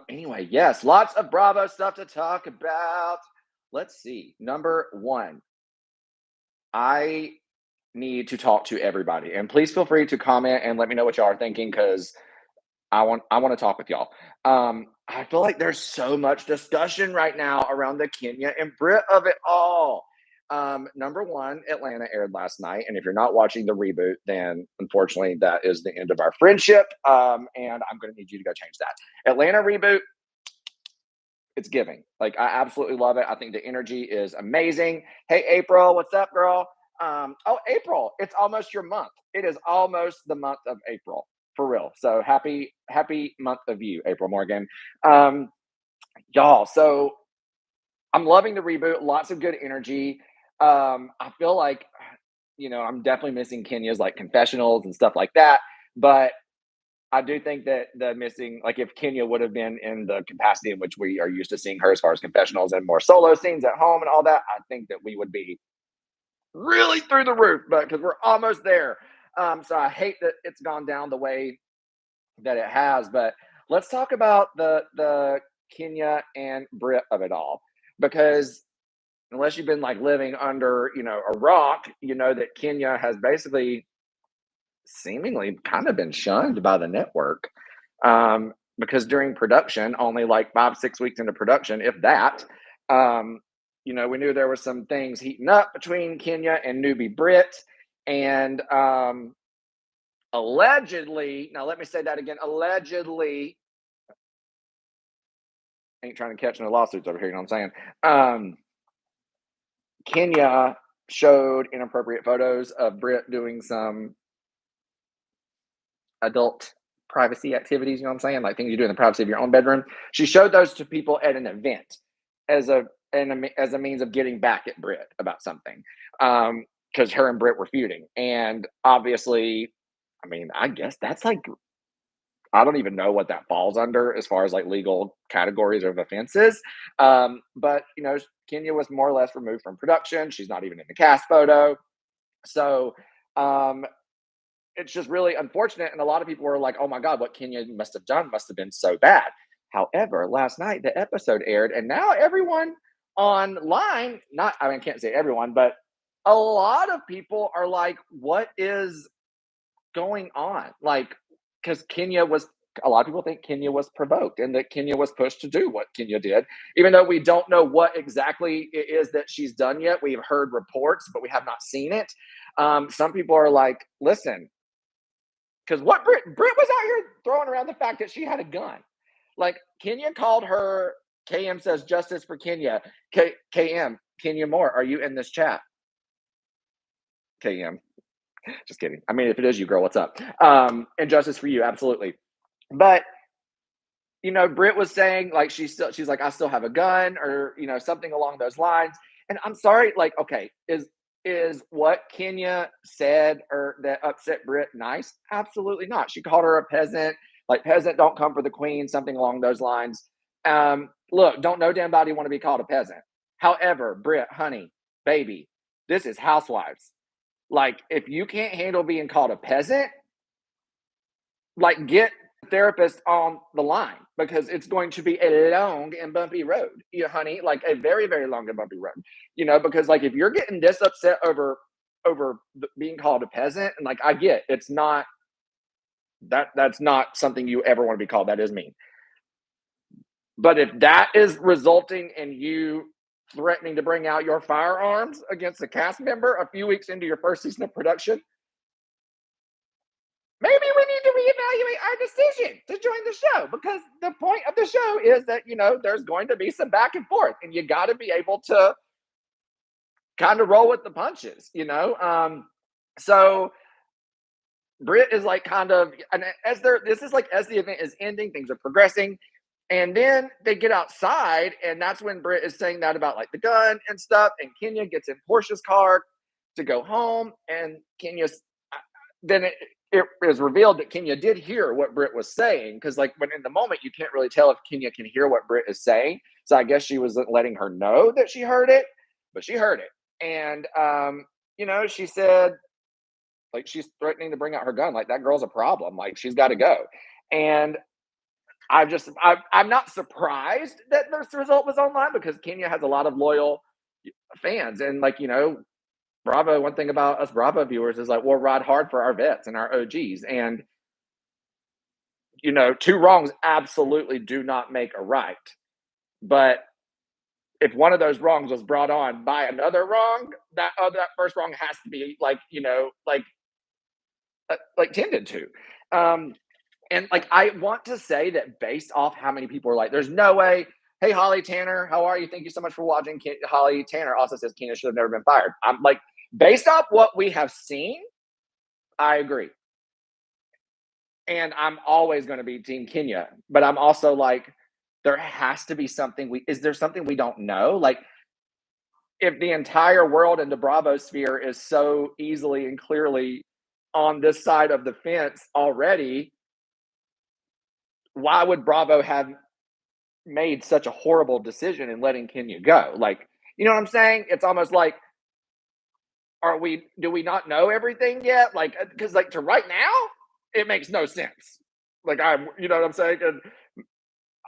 Anyway, yes, lots of Bravo stuff to talk about. Let's see. Number one, I need to talk to everybody, and please feel free to comment and let me know what y'all are thinking because I want to talk with y'all. I feel like there's so much discussion right now around the Kenya and Brit of it all. Number one, Atlanta aired last night, and if you're not watching the reboot, then unfortunately that is the end of our friendship. And I'm going to need you to go change that. Atlanta reboot, it's giving. Like I absolutely love it. I think the energy is amazing. Hey April, what's up, girl? Oh April, it's almost your month. It is almost the month of April for real. So happy month of you, April Morgan. Um, y'all. So I'm loving the reboot. Lots of good energy. I feel like I'm definitely missing Kenya's like confessionals and stuff like that. But I do think that the missing, like if Kenya would have been in the capacity in which we are used to seeing her as far as confessionals and more solo scenes at home and all that, I think that we would be really through the roof, but because we're almost there. So I hate that it's gone down the way that it has. But let's talk about the Kenya and Brit of it all, because unless you've been like living under a rock, you know that Kenya has basically seemingly kind of been shunned by the network. Because during production, only like 5-6 weeks into production, if that, um, we knew there were some things heating up between Kenya and newbie Brit. And allegedly, now let me say that again, allegedly, ain't trying to catch no lawsuits over here, you know what I'm saying? Kenya showed inappropriate photos of Brit doing some adult privacy activities, you know what I'm saying? Like things you do in the privacy of your own bedroom. She showed those to people at an event as as a means of getting back at Brit about something. Because her and Brit were feuding. And obviously, I mean, I guess that's like I don't even know what that falls under as far as like legal categories of offenses. But Kenya was more or less removed from production. She's not even in the cast photo. So um, it's just really unfortunate. And a lot of people were like, oh my God, what Kenya must have done must have been so bad. However, last night the episode aired, and now everyone online, not, I mean, I can't say everyone, but a lot of people are like, what is going on? Like, because a lot of people think Kenya was provoked and that Kenya was pushed to do what Kenya did, even though we don't know what exactly it is that she's done yet. We've heard reports, but we have not seen it. Some people are like, listen, because what Brit was out here throwing around the fact that she had a gun. Like Kenya called her. KM says justice for Kenya. KM, Kenya Moore, are you in this chat? KM, just kidding. I mean, if it is you, girl, what's up? And justice for you, absolutely. But Britt was saying like she's like, I still have a gun, or something along those lines. And I'm sorry, like, okay, is what Kenya said or that upset Britt nice? Absolutely not. She called her a peasant, like peasant don't come for the queen, something along those lines. Look, don't no damn body want to be called a peasant. However, Britt, honey, baby, this is Housewives. Like, if you can't handle being called a peasant, like get therapist on the line, because it's going to be a long and bumpy road, honey, like a very, very long and bumpy road, because like if you're getting this upset over being called a peasant, and like I get it's not that's not something you ever want to be called. That is mean. But if that is resulting in you threatening to bring out your firearms against a cast member a few weeks into your first season of production, maybe we need to reevaluate our decision to join the show, because the point of the show is that, there's going to be some back and forth, and you got to be able to kind of roll with the punches, So Britt is like kind of, and as the event is ending, things are progressing. And then they get outside, and that's when Britt is saying that about like the gun and stuff. And Kenya gets in Portia's car to go home, and then it is revealed that Kenya did hear what Britt was saying, because like when in the moment you can't really tell if Kenya can hear what Britt is saying. So I guess she wasn't letting her know that she heard it, but she heard it. And she said like she's threatening to bring out her gun, like that girl's a problem, like she's got to go. And I'm not surprised that this result was online because Kenya has a lot of loyal fans. And like, Bravo, one thing about us Bravo viewers is like, we'll ride hard for our vets and our OGs. And, two wrongs absolutely do not make a right. But if one of those wrongs was brought on by another wrong, that first wrong has to be like tended to. And like I want to say that based off how many people are like, there's no way. Hey, Holly Tanner, how are you? Thank you so much for watching. Holly Tanner also says Kenya should have never been fired. I'm like, based off what we have seen, I agree. And I'm always going to be Team Kenya, but I'm also like, there has to be something is there something we don't know? Like, if the entire world in the Bravo sphere is so easily and clearly on this side of the fence already, why would Bravo have made such a horrible decision in letting Kenya go? Like, you know what I'm saying? It's almost like, do we not know everything yet? Like, because like to right now, it makes no sense. Like you know what I'm saying? And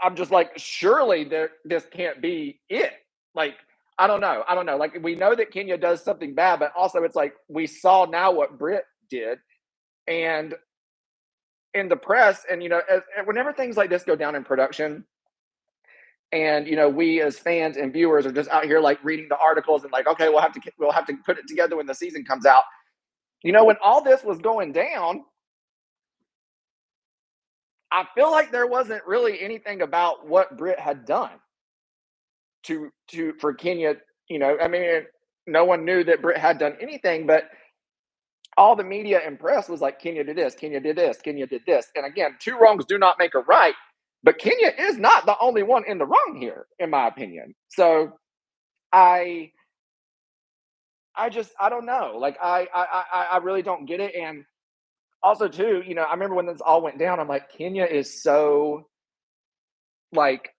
I'm just like, surely this can't be it. Like, I don't know. Like, we know that Kenya does something bad, but also it's like we saw now what Britt did, and in the press, and whenever things like this go down in production, and we as fans and viewers are just out here like reading the articles and like, okay, we'll have to put it together when the season comes out. When all this was going down, I feel like there wasn't really anything about what Britt had done for Kenya. I mean, no one knew that Britt had done anything, but all the media and press was like, Kenya did this, Kenya did this, Kenya did this. And again, two wrongs do not make a right, but Kenya is not the only one in the wrong here, in my opinion. So I don't know. Like, I really don't get it. And also too, I remember when this all went down, I'm like, Kenya is so like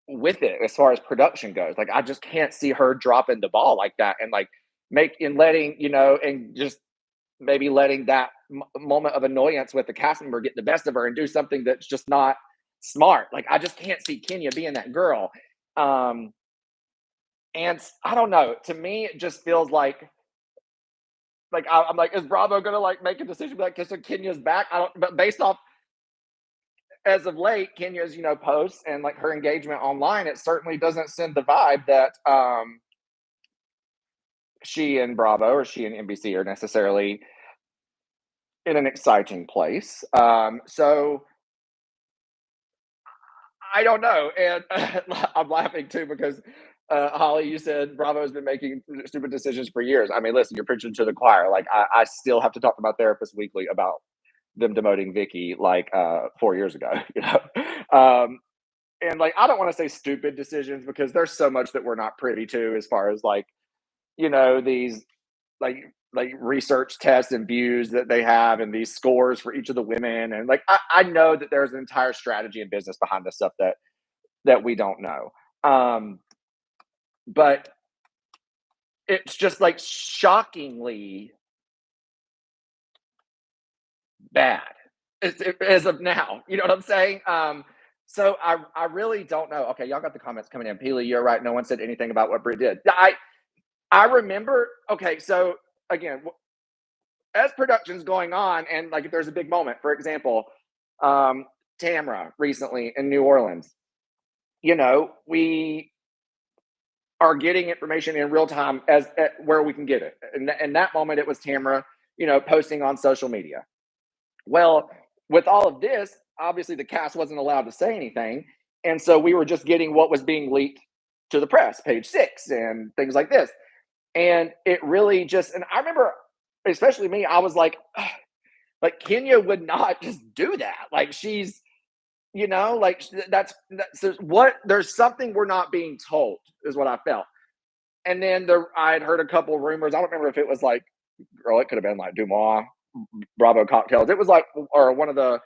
with it as far as production goes. Like, I just can't see her dropping the ball like that and like letting, and just maybe letting that moment of annoyance with the cast member get the best of her and do something that's just not smart. Like, I just can't see Kenya being that girl. And I don't know. To me, it just feels like I'm like, is Bravo gonna like make a decision like, so Kenya's back? But based off as of late, Kenya's posts and like her engagement online, it certainly doesn't send the vibe that she and Bravo or she and NBC are necessarily in an exciting place. So I don't know, and I'm laughing too because Holly, you said Bravo's been making stupid decisions for years. I mean, listen, you're preaching to the choir. Like, I still have to talk to my therapist weekly about them demoting Vicky like 4 years ago. And like, I don't want to say stupid decisions because there's so much that we're not privy to as far as like these like research tests and views that they have and these scores for each of the women. And like, I know that there's an entire strategy and business behind this stuff that we don't know. But it's just like shockingly bad as of now. You know what I'm saying? So I really don't know. Okay, y'all got the comments coming in. Peely, you're right. No one said anything about what Britt did. I remember. Okay, so again, as production's going on, and like if there's a big moment, for example, Tamra recently in New Orleans, we are getting information in real time as where we can get it. And in that moment, it was Tamra, posting on social media. Well, with all of this, obviously the cast wasn't allowed to say anything, and so we were just getting what was being leaked to the press, Page 6, and things like this. And it really just, and I remember, especially me, I was like, ugh, like Kenya would not just do that. Like, she's, like that's what, there's something we're not being told is what I felt. And then I had heard a couple of rumors. I don't remember if it was like, girl, it could have been like Dumois, Bravo Cocktails. It was like, or one of the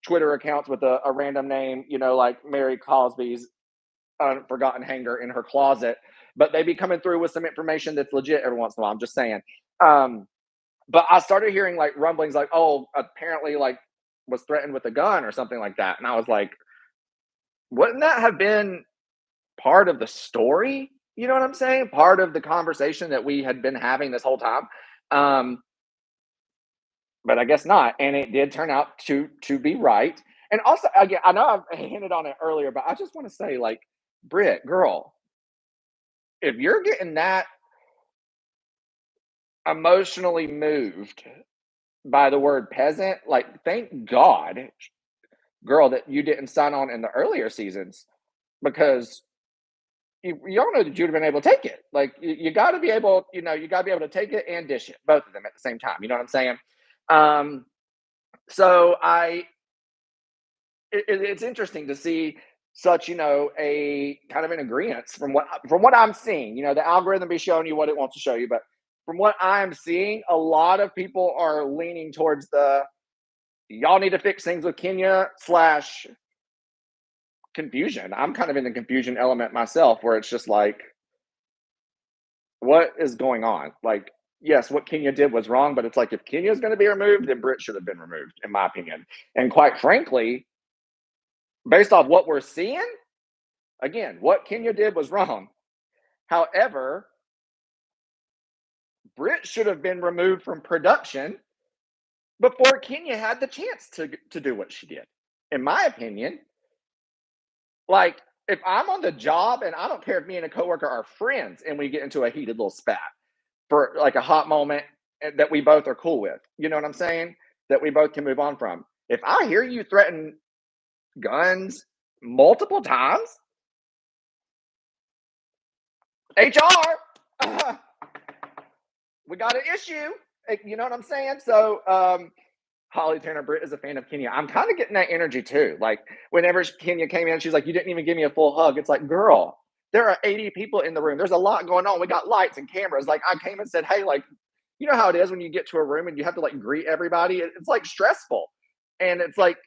Twitter accounts with a random name, like Mary Cosby's unforgotten hanger in her closet. But they be coming through with some information that's legit every once in a while. I'm just saying. But I started hearing like rumblings like, oh, apparently like was threatened with a gun or something like that. And I was like, wouldn't that have been part of the story? You know what I'm saying? Part of the conversation that we had been having this whole time. Um, but I guess not. And it did turn out to be right. And also, again, I know I've hinted on it earlier, but I just want to say, like, Britt, girl, if you're getting that emotionally moved by the word peasant, like, thank God, girl, that you didn't sign on in the earlier seasons because you all know that you'd have been able to take it. Like, you got to be able, you got to be able to take it and dish it, both of them at the same time. You know what I'm saying? Um, so it's interesting to see such, a kind of an agreement from what I'm seeing. The algorithm be showing you what it wants to show you, but from what I'm seeing, a lot of people are leaning towards the y'all need to fix things with Kenya slash confusion. I'm kind of in the confusion element myself, where it's just like, what is going on? Like, yes, what Kenya did was wrong, but it's like, if Kenya is going to be removed, then Britt should have been removed, in my opinion. And quite frankly, based off what we're seeing, again, what Kenya did was wrong. However, Britt should have been removed from production before Kenya had the chance to do what she did. In my opinion, like, if I'm on the job, and I don't care if me and a coworker are friends and we get into a heated little spat for like a hot moment that we both are cool with, you know what I'm saying? That we both can move on from. If I hear you threaten guns multiple times, HR, we got an issue. You know what I'm saying? So, Holly Turner Britt is a fan of Kenya. I'm kind of getting that energy too. Like, whenever Kenya came in, she's like, "You didn't even give me a full hug." It's like, girl, there are 80 people in the room. There's a lot going on. We got lights and cameras. Like, I came and said, "Hey, like, you know how it is when you get to a room and you have to like greet everybody? It's like stressful." And it's like,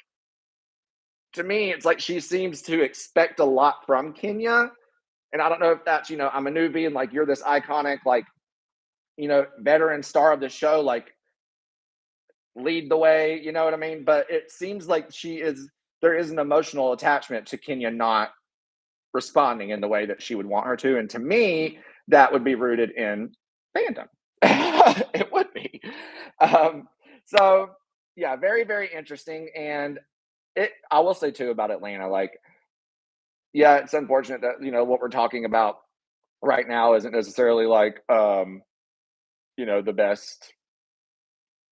to me, it's like she seems to expect a lot from Kenya. And I don't know if that's, I'm a newbie and like you're this iconic, like, veteran star of the show, like, lead the way, you know what I mean? But it seems like there is an emotional attachment to Kenya not responding in the way that she would want her to. And to me, that would be rooted in fandom. It would be. Um, so yeah, very, very interesting. And I will say too about Atlanta, like, yeah, it's unfortunate that, what we're talking about right now isn't necessarily like, the best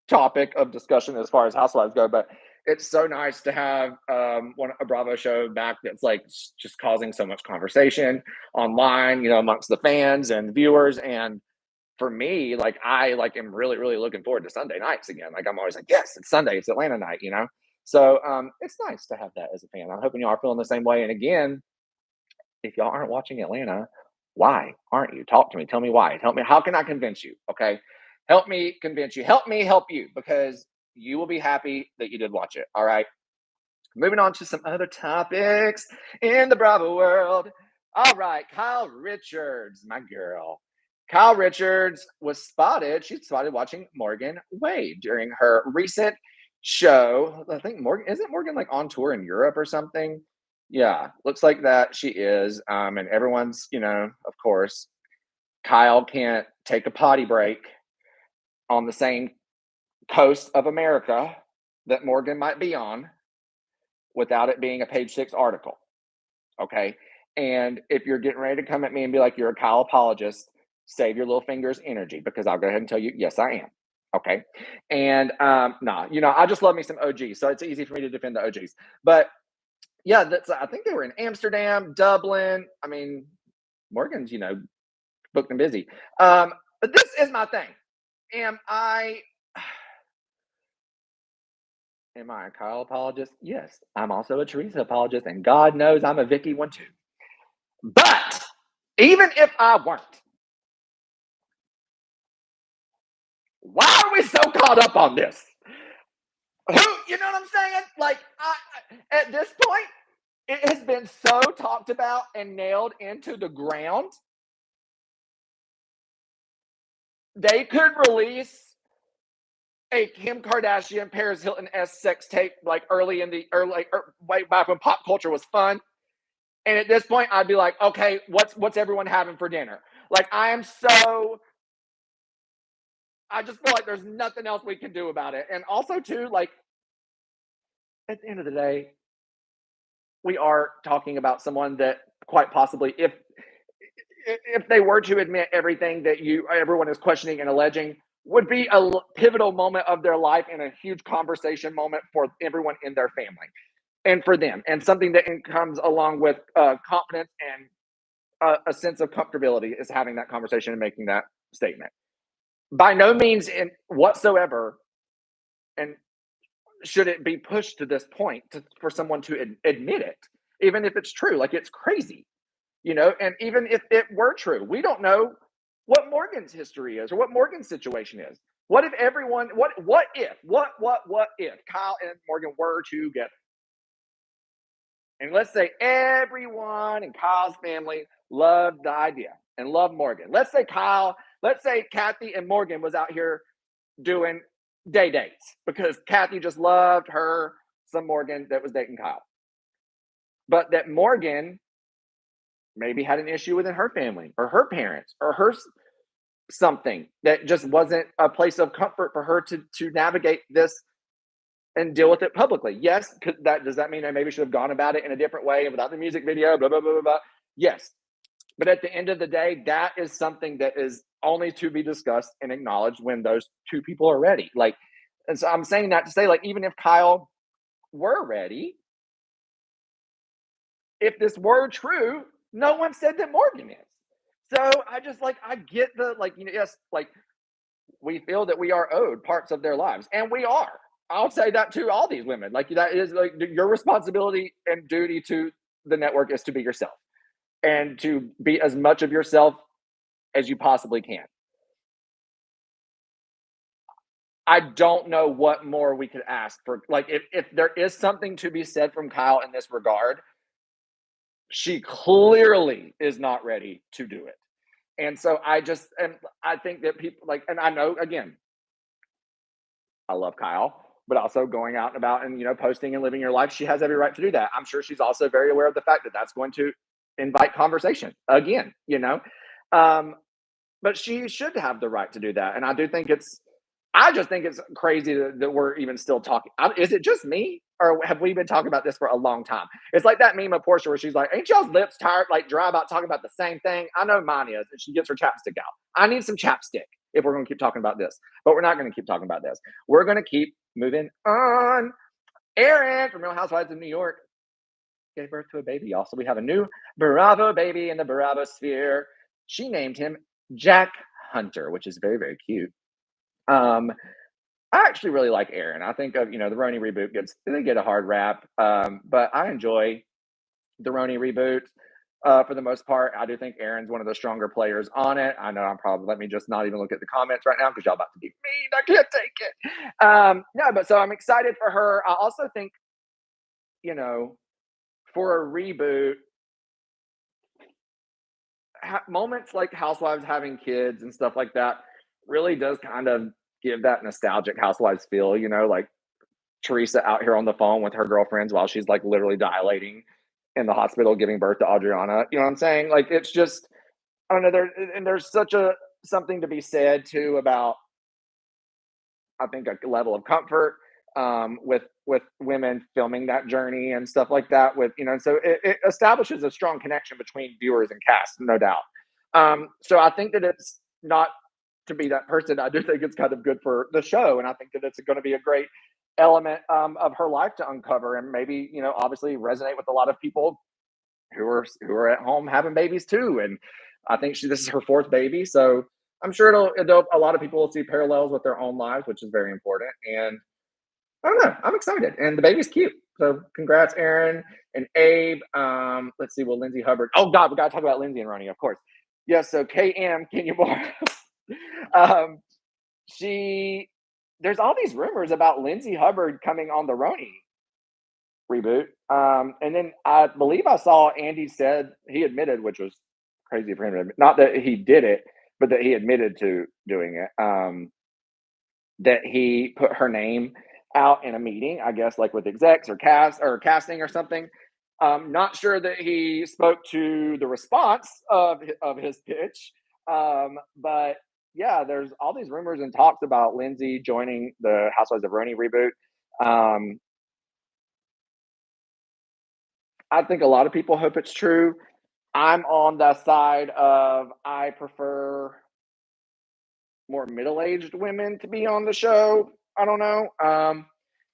topic of discussion as far as housewives go, but it's so nice to have a Bravo show back that's like just causing so much conversation online, amongst the fans and viewers. And for me, like, I like am really, really looking forward to Sunday nights again. Like, I'm always like, yes, it's Sunday, it's Atlanta night. So it's nice to have that as a fan. I'm hoping y'all are feeling the same way. And again, if y'all aren't watching Atlanta, why aren't you? Talk to me. Tell me why. Tell me, how can I convince you? Okay. Help me convince you. Help me help you, because you will be happy that you did watch it. All right. Moving on to some other topics in the Bravo world. All right. Kyle Richards, my girl. Kyle Richards was spotted. She's spotted watching Morgan Wade during her recent show. I think isn't Morgan like on tour in Europe or something? Yeah, looks like that she is. And everyone's, of course, Kyle can't take a potty break on the same coast of America that Morgan might be on without it being a page 6 article. Okay. And if you're getting ready to come at me and be like, you're a Kyle apologist, save your little fingers energy, because I'll go ahead and tell you, yes, I am. Okay. And I just love me some OGs. So it's easy for me to defend the OGs. But yeah, I think they were in Amsterdam, Dublin. I mean, Morgan's, booked and busy. But this is my thing. Am I a Kyle apologist? Yes. I'm also a Teresa apologist, and God knows I'm a Vicky one too. But even if I weren't, why are we so caught up on this? You know what I'm saying? Like, at this point, it has been so talked about and nailed into the ground. They could release a Kim Kardashian, Paris Hilton sex tape like way back when pop culture was fun, And at this point, I'd be like, okay, what's everyone having for dinner? Like, I just feel like there's nothing else we can do about it. And also, too, like, at the end of the day, we are talking about someone that quite possibly, if they were to admit everything that everyone is questioning and alleging, would be a pivotal moment of their life and a huge conversation moment for everyone in their family and for them, and something that comes along with confidence and a sense of comfortability is having that conversation and making that statement. By no means in whatsoever, and should it be pushed to this point for someone to admit it, even if it's true. Like, it's crazy, and even if it were true, we don't know what Morgan's history is or what Morgan's situation is. What if everyone, what if Kyle and Morgan were together? And let's say everyone in Kyle's family loved the idea and loved Morgan. Let's say Kathy and Morgan was out here doing day dates because Kathy just loved some Morgan that was dating Kyle. But that Morgan maybe had an issue within her family or her parents or her something that just wasn't a place of comfort for her to navigate this and deal with it publicly. Yes, does that mean I maybe should have gone about it in a different way and without the music video, blah, blah, blah, blah, blah. Yes. But at the end of the day, that is something that is only to be discussed and acknowledged when those two people are ready. Like, and so I'm saying that to say, like, even if Kyle were ready, if this were true, no one said that Morgan is. So I get yes, like, we feel that we are owed parts of their lives, and we are. I'll say that to all these women. Like, that is like your responsibility and duty to the network is to be yourself and to be as much of yourself as you possibly can. I don't know what more we could ask for. Like, if there is something to be said from Kyle in this regard, she clearly is not ready to do it. And so I think that people and I know, again, I love Kyle, but also going out and about and, posting and living your life. She has every right to do that. I'm sure she's also very aware of the fact that that's going to invite conversation again, but she should have the right to do that. And I just think it's crazy that we're even still talking. Is it just me, or have we been talking about this for a long time? It's like that meme of Portia where she's like, "Ain't y'all's lips tired, like dry about talking about the same thing?" I know mine is, and she gets her chapstick out. I need some chapstick if we're going to keep talking about this, but we're not going to keep talking about this. We're going to keep moving on. Erin from Real Housewives of New York gave birth to a baby, y'all. So we have a new Bravo baby in the Bravo sphere. She named him Jack Hunter, which is very, very cute. I actually really like Erin. I think of, the RHONY reboot they get a hard rap. But I enjoy the RHONY reboot for the most part. I do think Erin's one of the stronger players on it. I know let me just not even look at the comments right now because y'all about to be mean. I can't take it. No, but so I'm excited for her. I also think, for a reboot, moments like Housewives having kids and stuff like that really does kind of give that nostalgic Housewives feel, like Teresa out here on the phone with her girlfriends while she's like literally dilating in the hospital giving birth to Adriana. You know what I'm saying? Like, it's just, I don't know, there's such something to be said too about, I think, a level of comfort with women filming that journey and stuff like that so it establishes a strong connection between viewers and cast, no doubt. So I think that it's not to be that person. I do think it's kind of good for the show, and I think that it's going to be a great element of her life to uncover, and maybe obviously resonate with a lot of people who are at home having babies too. And I think this is her fourth baby, so I'm sure a lot of people will see parallels with their own lives, which is very important. And I don't know, I'm excited, and the baby's cute. So congrats, Erin and Abe. Let's see, Lindsay Hubbard. Oh God, we got to talk about Lindsay and RHONY, of course. Yes. So KM Kenya Moore. There's all these rumors about Lindsay Hubbard coming on the RHONY reboot. And then I believe I saw Andy said he admitted, which was crazy for him to admit, not that he did it, but that he admitted to doing it. That he put her name out in a meeting, I guess, like with execs or casting or something. Not sure that he spoke to the response of his pitch, but yeah, there's all these rumors and talks about Lindsay joining the Housewives of RHONY reboot. Um, I think a lot of people hope it's true. I'm on the side of I prefer more middle-aged women to be on the show. I don't know.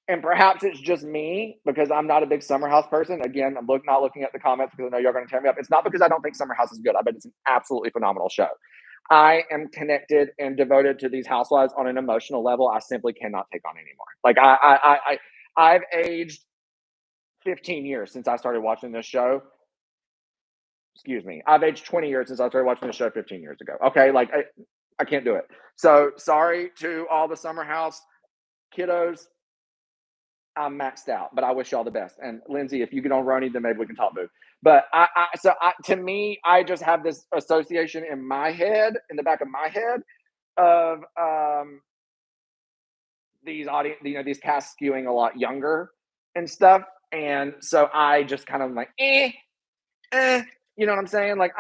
And perhaps it's just me because I'm not a big Summer House person. Again, I'm not looking at the comments because I know you're going to tear me up. It's not because I don't think Summer House is good. I bet it's an absolutely phenomenal show. I am connected and devoted to these housewives on an emotional level I simply cannot take on anymore. Like I've aged 15 years since I started watching this show. Excuse me. I've aged 20 years since I started watching this show 15 years ago. Okay, like I can't do it. So sorry to all the Summer House kiddos. I'm maxed out, but I wish y'all the best. And Lindsay, if you get on RHONY, then maybe we can talk boo. But to me, I just have this association in my head, in the back of my head, of these audience, these casts skewing a lot younger and stuff. And so I just kind of like, you know what I'm saying? Like,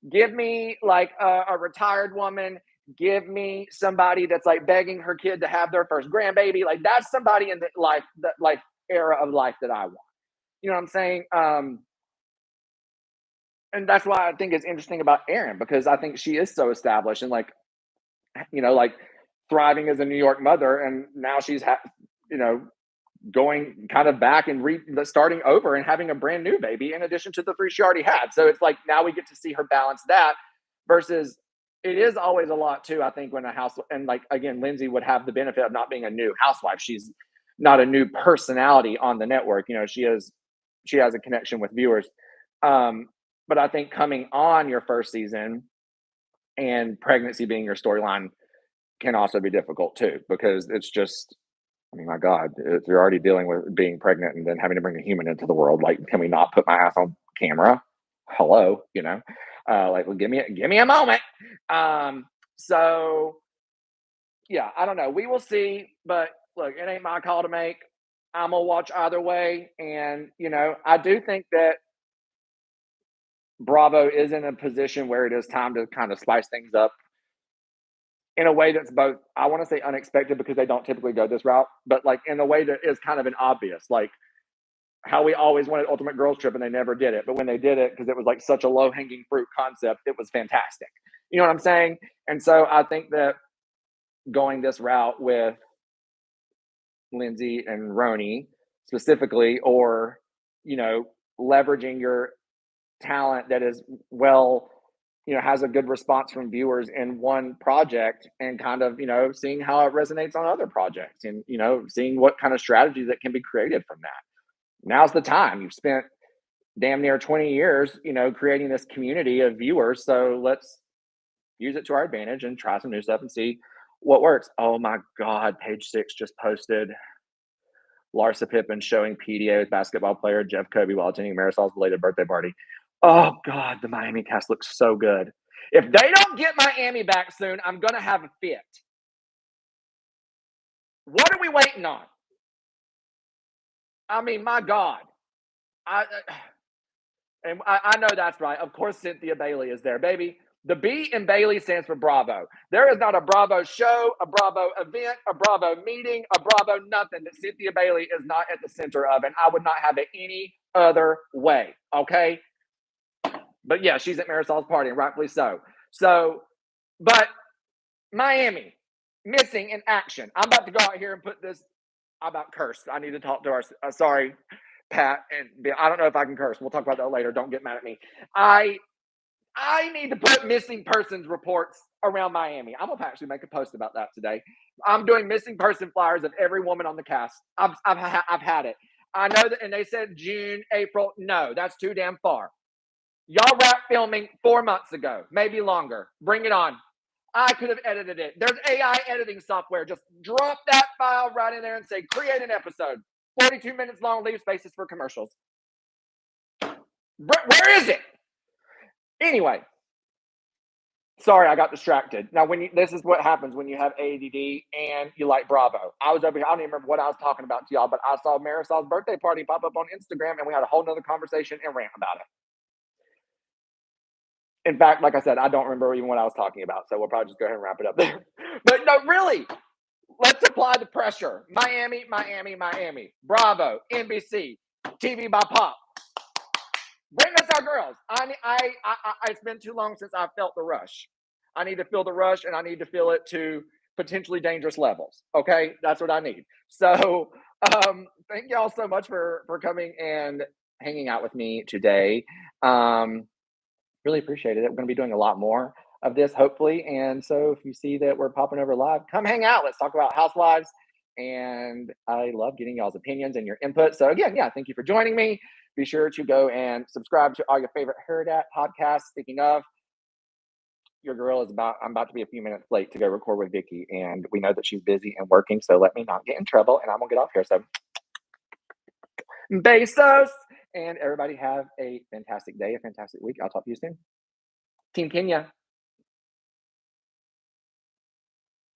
give me like a retired woman, give me somebody that's like begging her kid to have their first grandbaby. Like, that's somebody in the life era of life that I want. You know what I'm saying? And that's why I think it's interesting about Erin, because I think she is so established and like, like thriving as a New York mother, and now she's going kind of back and starting over and having a brand new baby in addition to the three she already had. So it's like now we get to see her balance that, versus it is always a lot too, I think, when a house, and like again, Lindsay would have the benefit of not being a new housewife. She's not a new personality on the network. She has a connection with viewers. But I think coming on your first season and pregnancy being your storyline can also be difficult too, because it's just, I mean, my God, if you're already dealing with being pregnant and then having to bring a human into the world, like, can we not put my ass on camera? Hello, like, well, give me a moment. So yeah, I don't know. We will see, but look, it ain't my call to make. I'm gonna watch either way, and I do think that Bravo is in a position where it is time to kind of spice things up in a way that's both, I want to say unexpected because they don't typically go this route, but like in a way that is kind of an obvious, like how we always wanted Ultimate Girls Trip and they never did it. But when they did it, because it was like such a low hanging fruit concept, it was fantastic. You know what I'm saying? And so I think that going this route with Lindsay and RHONY specifically, or, leveraging your talent that is has a good response from viewers in one project, and kind of, seeing how it resonates on other projects, and, seeing what kind of strategy that can be created from that. Now's the time. You've spent damn near 20 years, creating this community of viewers. So let's use it to our advantage and try some new stuff and see what works. Oh my God. Page 6 just posted Larsa Pippen showing PDA with basketball player Jeff Kobe while attending Marisol's belated birthday party. Oh God, the Miami cast looks so good. If they don't get Miami back soon, I'm going to have a fit. What are we waiting on? I mean, my God. I know that's right. Of course, Cynthia Bailey is there, baby. The B in Bailey stands for Bravo. There is not a Bravo show, a Bravo event, a Bravo meeting, a Bravo nothing that Cynthia Bailey is not at the center of, and I would not have it any other way, okay? But yeah, she's at Marisol's party, and rightfully so. So, but Miami, missing in action. I'm about to go out here and put this, I'm about cursed. I need to talk to our, sorry, Pat, and I don't know if I can curse. We'll talk about that later. Don't get mad at me. I need to put missing persons reports around Miami. I'm gonna actually make a post about that today. I'm doing missing person flyers of every woman on the cast. I've had it. I know that, and they said June, April. No, that's too damn far. Y'all wrapped filming 4 months ago, maybe longer. Bring it on. I could have edited it. There's AI editing software. Just drop that file right in there and say, create an episode. 42 minutes long, leave spaces for commercials. Where is it? Anyway, Sorry, I got distracted. Now, this is what happens when you have ADD and you like Bravo. I was over here. I don't even remember what I was talking about to y'all, but I saw Marisol's birthday party pop up on Instagram, and we had a whole nother conversation and rant about it. In fact, like I said, I don't remember even what I was talking about, so we'll probably just go ahead and wrap it up there. But no, really, let's apply the pressure. Miami, Miami, Miami. Bravo, NBC, TV by Pop. Bring us our girls. It's been too long since I've felt the rush. I need to feel the rush, and I need to feel it to potentially dangerous levels. Okay, that's what I need. So, thank y'all so much for coming and hanging out with me today. Really appreciate it. We're going to be doing a lot more of this, hopefully. And so, if you see that we're popping over live, come hang out. Let's talk about housewives. And I love getting y'all's opinions and your input. So again, yeah, thank you for joining me. Be sure to go and subscribe to all your favorite Heard At podcasts. Speaking of, your girl I'm about to be a few minutes late to go record with Vicky, and we know that she's busy and working, so let me not get in trouble, and I'm gonna get off here. So, besos, and everybody have a fantastic day, a fantastic week. I'll talk to you soon. Team Kenya.